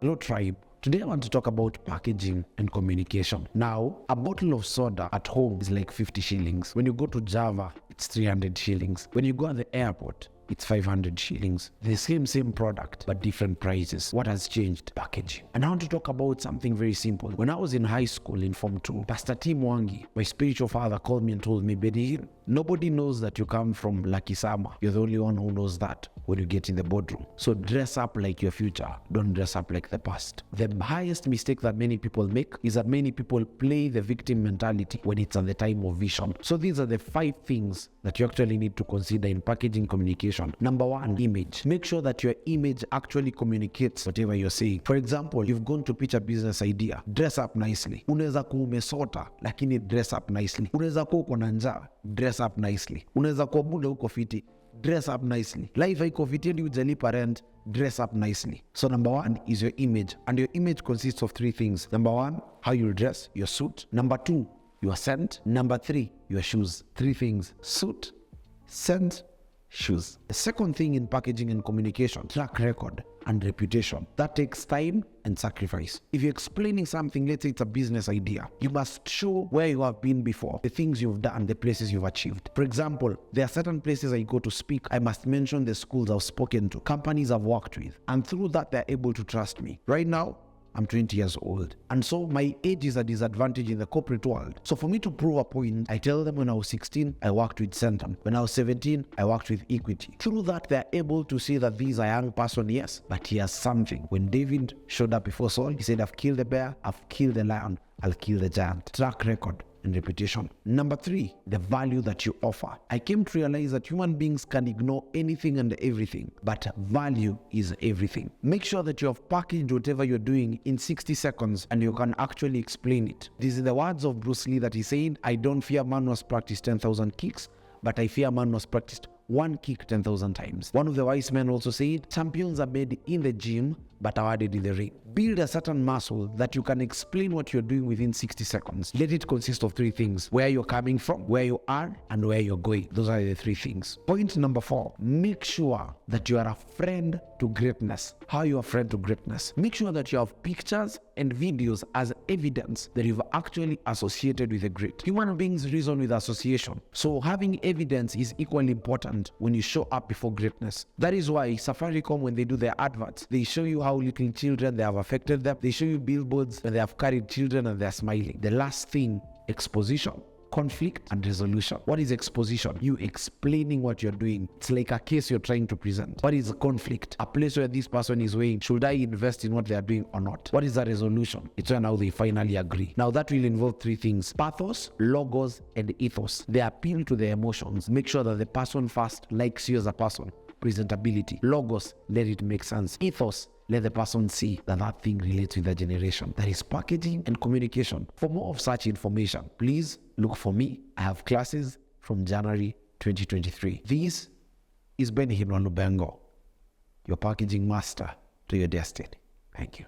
Hello tribe. Today I want to talk about packaging and communication. Now, a bottle of soda at home is like 50 shillings. When you go to Java, it's 300 shillings. When you go at the airport, it's 500 shillings. The same product, but different prices. What has changed? Packaging. And I want to talk about something very simple. When I was in high school in Form 2, Pastor Tim Wangi, my spiritual father, called me and told me, Bennyhinn, nobody knows that you come from Lucky Sama. You're the only one who knows that when you get in the boardroom. So dress up like your future. Don't dress up like the past. The highest mistake that many people make is that many people play the victim mentality when it's at the time of vision. So these are the 5 things that you actually need to consider in packaging communication. Number 1, image. Make sure that your image actually communicates whatever you're saying. For example, you've gone to pitch a business idea. Dress up nicely. Unaweza kuwa umesota, lakini dress up nicely. Unaweza kuwa uko na njaa, dress up nicely. Unaweza kuwa bunda uko fiti, dress up nicely. Life haiko fiti hadi hujalipa rent, dress up nicely. So number 1 is your image. And your image consists of 3 things. Number 1, how you dress, your suit. Number 2, your scent. Number 3, your shoes. 3 things: suit, scent, shoes. The second thing in packaging and communication, track record and reputation. That takes time and sacrifice. If you're explaining something, let's say it's a business idea, you must show where you have been before, the things you've done, the places you've achieved. For example, there are certain places I go to speak. I must mention the schools I've spoken to, companies I've worked with, and through that, they're able to trust me. Right now, I'm 20 years old. And so my age is a disadvantage in the corporate world. So for me to prove a point, I tell them when I was 16, I worked with Centum. When I was 17, I worked with Equity. Through that, they're able to see that this is a young person, yes, but he has something. When David showed up before Saul, he said, I've killed the bear, I've killed the lion, I'll kill the giant. Track record and reputation. Number 3, the value that you offer. I came to realize that human beings can ignore anything and everything, but value is everything. Make sure that you have packaged whatever you're doing in 60 seconds and you can actually explain it. These are the words of Bruce Lee that he said, I don't fear man who has practiced 10,000 kicks, but I fear man who has practiced 1 kick 10,000 times. One of the wise men also said, champions are made in the gym, but awarded in the ring. Build a certain muscle that you can explain what you're doing within 60 seconds. Let it consist of 3 things: where you're coming from, where you are, and where you're going. Those are the 3 things. Point number 4, make sure that you are a friend to greatness. How are you a friend to greatness? Make sure that you have pictures and videos as evidence that you've actually associated with a great. Human beings reason with association. So having evidence is equally important when you show up before greatness. That is why Safaricom, when they do their adverts, they show you how little children they have affected them. They show you billboards when they have carried children and they're smiling. The last thing, exposition, conflict, and resolution. What is exposition? You explaining what you're doing. It's like a case you're trying to present. What is conflict? A place where this person is weighing, should I invest in what they are doing or not? What is a resolution? It's when now they finally agree. Now that will involve 3 things: pathos, logos, and ethos. They appeal to the emotions. Make sure that the person first likes you as a person. Presentability. Logos, let it make sense. Ethos, let the person see that that thing relates with the generation. That is packaging and communication. For more of such information, please look for me. I have classes from January 2023. This is Bennyhinn, your packaging master to your destiny. Thank you.